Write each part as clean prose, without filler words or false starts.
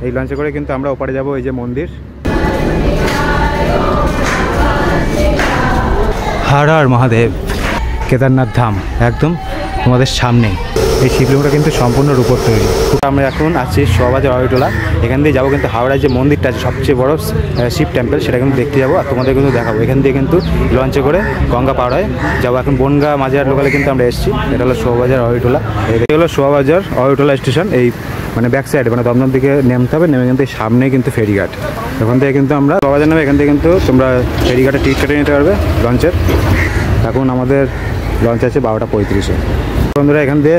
এই লঞ্চে করে কিন্তু আমরা ওপারে যাব এই যে মন্দির হর হর মহাদেব কেদারনাথ ধাম একদম তোমাদের সামনেই। এই শিবলিঙ্গটা কিন্তু সম্পূর্ণ রূপোর তৈরি। আমরা এখন আছি শোভাবাজার অয়টোলা, এখান দিয়ে যাবো কিন্তু হাওড়ায় যে মন্দিরটা আছে সবচেয়ে বড় শিব টেম্পল, সেটা কিন্তু দেখতে যাবো আর তোমাদের কিন্তু দেখাবো। এখান দিয়ে কিন্তু লঞ্চে করে গঙ্গা পাড়ায় যাবো। এখন বনগা মাঝিহাট লোকালে কিন্তু আমরা এসেছি। এটা হলো শোভাবাজার অয়টোলা, এটা হলো শোভাবাজার অয়টোলা স্টেশন। এই মানে ব্যাক সাইডে মানে দমদম দিকে নেমতে হবে, নেমে কিন্তু সামনে কিন্তু ফেরিঘাট। ওখান থেকে কিন্তু আমরা শোভাবাজার নেমে এখান থেকে কিন্তু তোমরা ফেরিঘাটে টিকিট কেটে নিতে পারবে লঞ্চের। এখন আমাদের লঞ্চ আছে 12:35-এ। বন্ধুরা এখান দিয়ে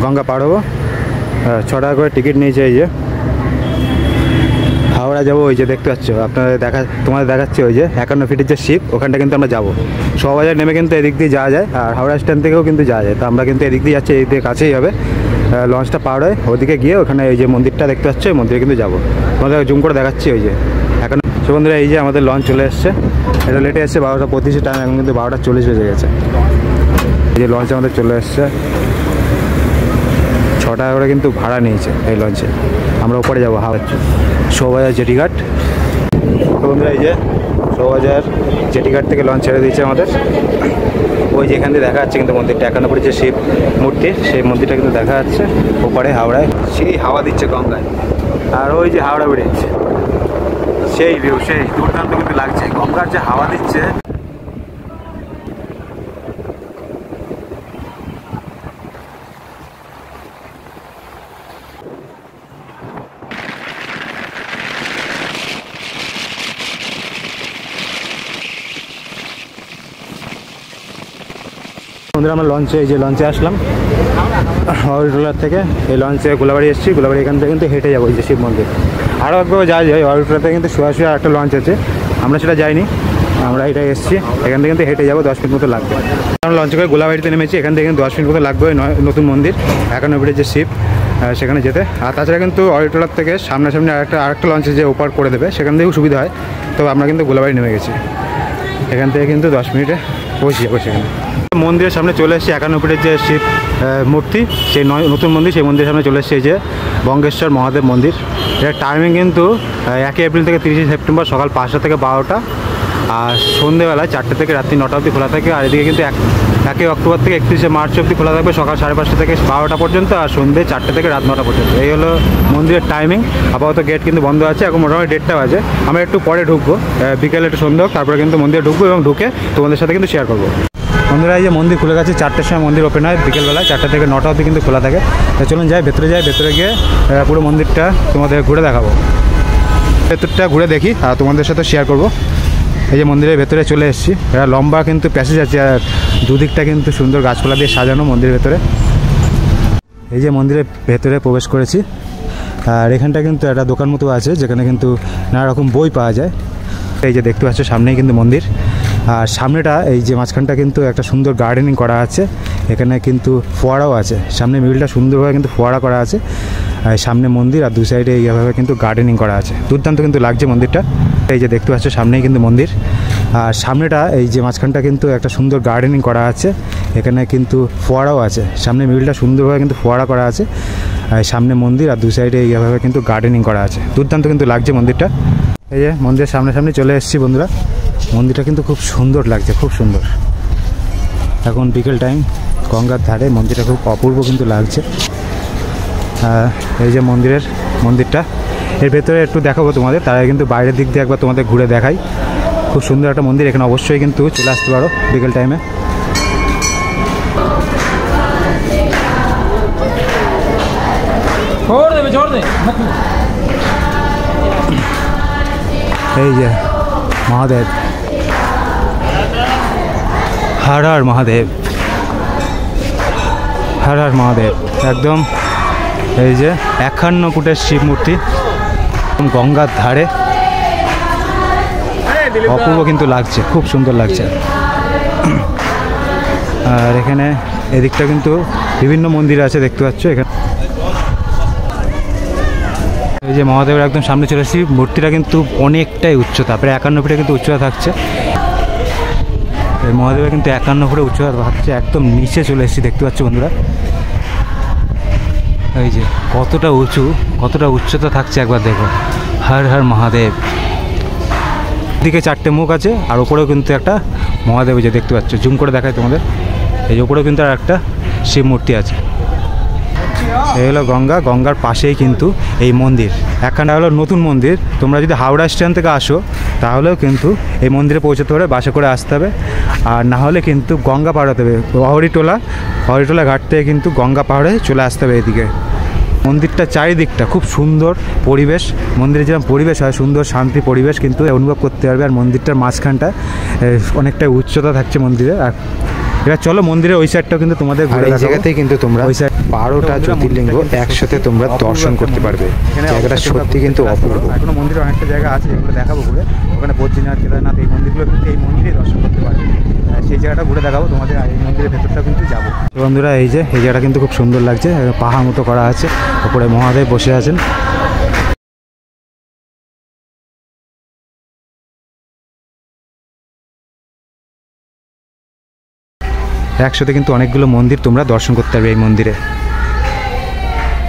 গঙ্গা পার হবো, 6 টাকা করে টিকিট নিয়েছে। এই যে হাওড়া যাবো, ওই যে দেখতে পাচ্ছ আপনাদের তোমাদের দেখাচ্ছে ওই যে 51 ফিটের যে শিপ, ওখানটা কিন্তু আমরা যাবো। শোভাবাজার নেমে কিন্তু এদিক দিয়ে যাওয়া যায়, আর হাওড়া স্ট্যান্ড থেকেও কিন্তু যাওয়া যায়। তো আমরা কিন্তু এদিক দিয়ে যাচ্ছি, এই দিকে কাছেই হবে। লঞ্চটা পার হয় ওদিকে গিয়ে ওখানে এই যে মন্দিরটা দেখতে পাচ্ছ, ওই মন্দিরে কিন্তু যাবো। তোমাদের জুম করে দেখাচ্ছি ওই যে এখন। বন্ধুরা এই যে আমাদের লঞ্চ চলে এসছে, এটা লেটে এসছে 12:25 টাইম, এখন কিন্তু 12:40 বেজে গেছে। এই যে লঞ্চ আমাদের চলে এসছে, 6 টাকা করে কিন্তু ভাড়া নিয়েছে এই লঞ্চে। আমরা ওপরে যাবো শোভাবাজার জেটিঘাট। তো বন্ধুরা এই যে শোভাবাজার জেটিঘাট থেকে লঞ্চ ছেড়ে দিয়েছে আমাদের। ওই যে এখান দিয়ে দেখা যাচ্ছে কিন্তু মন্দিরটা, 51 যে শিব মূর্তি, সেই মন্দিরটা কিন্তু দেখা যাচ্ছে ওপারে হাওড়ায়। সেই হাওয়া দিচ্ছে গঙ্গায়, আর ওই যে হাওড়া ব্রিজ, সেই ভিউ, সেই দুর্দান্ত কিন্তু লাগছে। গঙ্গার যে হাওয়া দিচ্ছে, বন্ধুরা আমরা লঞ্চে এই যে লঞ্চে আসলাম অয়টোলার থেকে। এই লঞ্চে গোলাবাড়ি এসেছি, গোলাবাড়ি এখান থেকে কিন্তু হেঁটে যাবো এই যে শিব মন্দির। আরও একবার যাওয়া যায়, অয়টোলাতে কিন্তু শোয়া একটা লঞ্চ আছে, আমরা সেটা যাইনি, আমরা এটা এসেছি। এখান থেকে কিন্তু হেঁটে যাবো, 10 মিনিট মতো লাগবে। আমরা লঞ্চে করে গোলাবাড়িতে নেমেছি, এখান থেকে কিন্তু 10 মিনিট মতো লাগবে নতুন মন্দির 51 ফিটের যে শিব সেখানে যেতে। আর তাছাড়া কিন্তু অয়টোলার থেকে সামনাসামনি আরেকটা লঞ্চে যে ওপার করে দেবে, সেখান থেকেও সুবিধা হয়। তো আমরা কিন্তু গোলাবাড়ি নেমে গেছি, এখান থেকে কিন্তু 10 মিনিটে পৌঁছে যাবো সেখানে। মন্দিরের সামনে চলে এসেছি 51 ফিটের যে শিব মূর্তি, সেই নতুন মন্দির, সেই মন্দিরের সামনে চলে এসেছে এই যে বঙ্গেশ্বর মহাদেব মন্দির। এর টাইমিং কিন্তু 1 এপ্রিল থেকে 30 সেপ্টেম্বর সকাল 5টা থেকে 12টা, আর সন্ধ্যেবেলায় 4টে থেকে রাত্রি 9টা অবধি খোলা থাকে। আর এদিকে কিন্তু 1 অক্টোবর থেকে 31শে মার্চ অবধি খোলা থাকবে, সকাল 5:30 থেকে 12টা পর্যন্ত, আর সন্ধ্যে 4টে থেকে রাত 9টা পর্যন্ত। এই হলো মন্দিরের টাইমিং। আপাতত গেট কিন্তু বন্ধ আছে, এখন মোটামুটি 1:30 বাজে। আমরা একটু পরে ঢুকবো, বিকেলে একটু সন্ধ্যা হোক, তারপরে কিন্তু মন্দিরে ঢুকবো এবং ঢুকে তোমাদের সাথে কিন্তু শেয়ার করবো। বন্ধুরা এই যে মন্দির খুলে গেছে, 4টের সময় মন্দির ওপেন হয়, বিকেলবেলা 4টা থেকে 9টা অবধি কিন্তু খোলা থাকে। তো চলুন যাই ভেতরে, ভেতরে গিয়ে পুরো মন্দিরটা তোমাদের ঘুরে দেখাবো। ভেতরটা ঘুরে দেখি আর তোমাদের সাথে শেয়ার করবো। এই যে মন্দিরের ভেতরে চলে এসেছি, এটা লম্বা কিন্তু প্যাসেজ আছে, আর দুদিকটা কিন্তু সুন্দর গাছপালা দিয়ে সাজানো মন্দিরের ভেতরে। এই যে মন্দিরের ভেতরে প্রবেশ করেছি, আর এখানটা কিন্তু একটা দোকান মতো আছে, যেখানে কিন্তু নানা রকম বই পাওয়া যায়। এই যে দেখতে পাচ্ছ সামনেই কিন্তু মন্দির, আর সামনেটা এই যে মাঝখানটা কিন্তু একটা সুন্দর গার্ডেনিং করা আছে। এখানে কিন্তু ফোয়ারাও আছে, সামনে মিডিলটা সুন্দরভাবে কিন্তু ফোয়ারা করা আছে। আর সামনে মন্দির, আর 2 সাইডে এইভাবে কিন্তু গার্ডেনিং করা আছে, দুর্দান্ত কিন্তু লাগছে মন্দিরটা। এই যে দেখতে পাচ্ছ সামনেই কিন্তু মন্দির, আর সামনেটা এই যে মাঝখানটা কিন্তু একটা সুন্দর গার্ডেনিং করা আছে। এখানে কিন্তু ফোয়ারাও আছে, সামনে মিডিলটা সুন্দরভাবে কিন্তু ফোয়ারা করা আছে। আর সামনে মন্দির, আর 2 সাইডে এইভাবে কিন্তু গার্ডেনিং করা আছে, দুর্দান্ত কিন্তু লাগছে মন্দিরটা। এই যে মন্দিরের সামনে চলে এসেছি বন্ধুরা, মন্দিরটা কিন্তু খুব সুন্দর লাগছে, খুব সুন্দর। এখন বিকেল টাইম, গঙ্গার ধারে মন্দিরটা খুব অপূর্ব কিন্তু লাগছে। এই যে মন্দিরটা, এর ভেতরে একটু দেখাবো তোমাদের, তারা কিন্তু বাইরের দিক দিয়ে একবার তোমাদের ঘুরে দেখাই। খুব সুন্দর একটা মন্দির, এখানে অবশ্যই কিন্তু চলে আসতে পারো বিকেল টাইমে। এই যে মহাদেব, হর হর মহাদেব, হর হর মহাদেব। একদম এই যে 51 ফুটের শিব মূর্তি, গঙ্গার ধারে, অপূর্ব কিন্তু লাগছে, খুব সুন্দর লাগছে। আর এখানে এদিকটা কিন্তু বিভিন্ন মন্দির আছে, দেখতে পাচ্ছ এখানে। এই যে মহাদেবের একদম সামনে চলে এসেছি, মূর্তিটা কিন্তু অনেকটাই উচ্চতা, প্রায় 51 ফিটে কিন্তু উচ্চতা থাকছে। এই মহাদেবের কিন্তু 51 ফুটে উচ্চতা থাকছে, একদম নিচে চলে এসেছি, দেখতে পাচ্ছ বন্ধুরা। এই যে কতটা উঁচু, কতটা উচ্চতা থাকছে একবার দেখো। হর হর মহাদেব। দিকে 4টে মুখ আছে, আর ওপরেও কিন্তু একটা মহাদেব যে দেখতে পাচ্ছ, জুম করে দেখায় তোমাদের। এই ওপরেও কিন্তু আর একটা শিব মূর্তি আছে। এই হলো গঙ্গা, গঙ্গার পাশেই কিন্তু এই মন্দির। একখানা হলো নতুন মন্দির। তোমরা যদি হাওড়া স্ট্যান্ড থেকে আসো তাহলেও কিন্তু এই মন্দিরে পৌঁছতে হবে, বাসে করে আসতে হবে। আর না হলে কিন্তু গঙ্গা পার হতে হবে, হরিটোলা ঘাট থেকে কিন্তু গঙ্গা পাহাড়ে চলে আসতে হবে এদিকে। মন্দিরটা চারিদিকটা খুব সুন্দর পরিবেশ, মন্দিরে যেরকম পরিবেশ হয় সুন্দর শান্তি পরিবেশ কিন্তু অনুভব করতে পারবে। আর মন্দিরটার মাঝখানটা অনেকটা উচ্চতা থাকছে মন্দিরে। আর এবার চলো মন্দিরের ওই সাইডটাও কিন্তু তোমাদের ঘুরে দেখাবো। এই জায়গাতেই কিন্তু তোমরা ওই সাইড 12টা জ্যোতির্লিঙ্গ একসাথে তোমরা দর্শন করতে পারবে। জায়গাটা সত্যি কিন্তু অপূর্ব। এখনো মন্দিরে অনেকটা জায়গা আছে যেগুলো দেখাবো ঘুরে। ওখানে বদ্রীনাথ, কেদারনাথ, এই মন্দিরগুলো কিন্তু এই মন্দিরে দর্শন করতে পারবে। সেই জায়গাটা ঘুরে দেখাবো তোমাদের। এই মন্দিরের ভেতরটা কিন্তু যাবো। বন্ধুরা এই জায়গাটা কিন্তু খুব সুন্দর লাগছে, পাহাড় মতো করা আছে, ওপরে মহাদেব বসে আছেন। একসাথে কিন্তু অনেকগুলো মন্দির তোমরা দর্শন করতে পারবে এই মন্দিরে।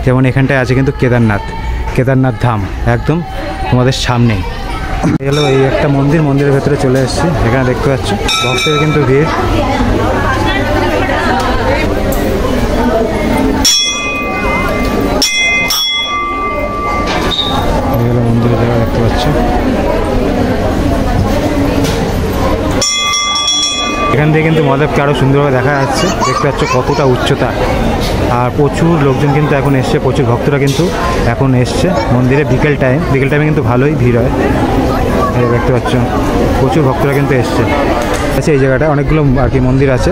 যেমন এখানটায় আছে কিন্তু কেদারনাথ ধাম, একদম তোমাদের সামনেই। এলো এই একটা মন্দির, মন্দিরের ভেতরে চলে এসেছি। এখানে দেখতে পাচ্ছ ভক্তের কিন্তু ভিড়। এগুলো মন্দিরের জায়গা দেখতে পাচ্ছ। এখান থেকে কিন্তু মহাদেবকে আরও সুন্দরভাবে দেখা যাচ্ছে। দেখতে পাচ্ছ কতটা উচ্চতা। আর প্রচুর লোকজন কিন্তু এখন এসছে, প্রচুর ভক্তরা কিন্তু এখন এসছে মন্দিরে। বিকেল টাইমে কিন্তু ভালোই ভিড় হয়। দেখতে পাচ্ছ প্রচুর ভক্তরা কিন্তু এসছে। আচ্ছা, এই জায়গাটা অনেকগুলো আর কি মন্দির আছে।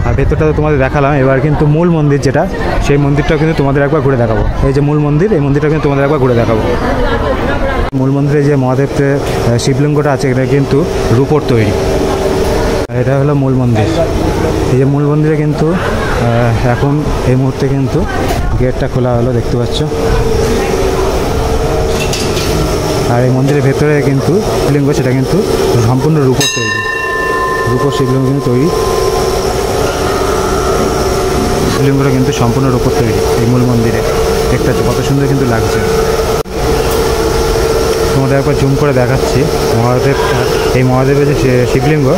আর ভেতরটা তো তোমাদের দেখালাম। এবার কিন্তু মূল মন্দির যেটা, সেই মন্দিরটাও কিন্তু তোমাদের একবার ঘুরে দেখাবো। এই যে মূল মন্দির, এই মন্দিরটা কিন্তু তোমাদের একবার ঘুরে দেখাবো। মূল মন্দিরে যে মহাদেবের শিবলিঙ্গটা আছে এটা কিন্তু রূপোর তৈরি। এটা হলো মূল মন্দির। এই যে মূল মন্দিরে কিন্তু এখন এই মুহূর্তে কিন্তু গেটটা খোলা হলো, দেখতে পাচ্ছ। আর এই মন্দিরের ভেতরে কিন্তু শিবলিঙ্গ, সেটা কিন্তু সম্পূর্ণ রূপোর তৈরি, রূপোর শিবলিঙ্গ কিন্তু তৈরি। শিবলিঙ্গটা কিন্তু সম্পূর্ণ রূপোর তৈরি এই মূল মন্দিরে। দেখতে পাচ্ছ কত সুন্দর কিন্তু লাগছে। তোমাদের একবার জুম করে দেখাচ্ছি মহাদেবটা। এই মহাদেবের যে শিবলিঙ্গ,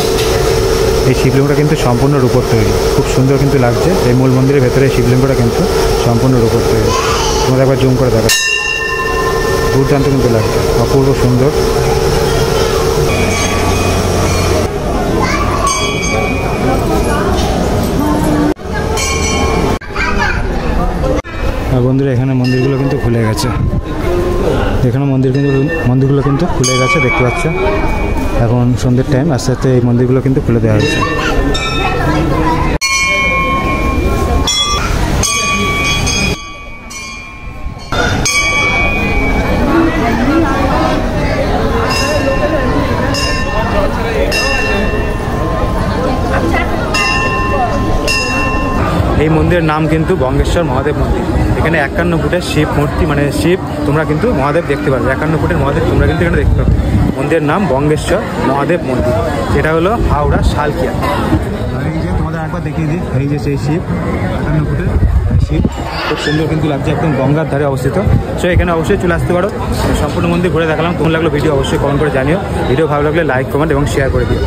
এই শিবলিঙ্গটা কিন্তু সম্পূর্ণ রূপোর তৈরি, খুব সুন্দর কিন্তু লাগছে। এই মূল মন্দিরের ভেতরে শিবলিঙ্গটা কিন্তু সম্পূর্ণ রূপোর তৈরি। তোমাদের একবার জুম করে দেখা, দুর্দান্ত কিন্তু লাগছে, অপূর্ব সুন্দর। আর বন্ধুরা এখানে মন্দিরগুলো কিন্তু খুলে গেছে। এখানে মন্দিরগুলো কিন্তু খুলে গেছে, দেখতে পাচ্ছ। এখন সন্ধ্যের টাইম, আস্তে আস্তে এই মন্দিরগুলো কিন্তু খুলে দেওয়া হয়েছে। এই মন্দিরের নাম কিন্তু গঙ্গেশ্বর মহাদেব মন্দির। এখানে 51 ফুটের শিব মূর্তি, মানে শিব তোমরা কিন্তু মহাদেব দেখতে পারবে। 51 ফুটের মহাদেব তোমরা কিন্তু এখানে দেখতে পাবে। মন্দিরের নাম গঙ্গেশ্বর মহাদেব মন্দির। এটা হলো হাওড়া শালকিয়া। এই যে তোমাদের একবার দেখিয়ে দিই, এই যে সেই শিব 51 ফুটের শিব, খুব সুন্দর কিন্তু লাগছে, একদম গঙ্গার ধারে অবস্থিত। সো এখানে অবশ্যই চলে আসতে পারো। সম্পূর্ণ মন্দির ঘুরে দেখালাম। কেমন লাগলো ভিডিও অবশ্যই কমেন্ট করে জানিও। ভিডিও ভালো লাগলে লাইক, কমেন্ট এবং শেয়ার করে দিও।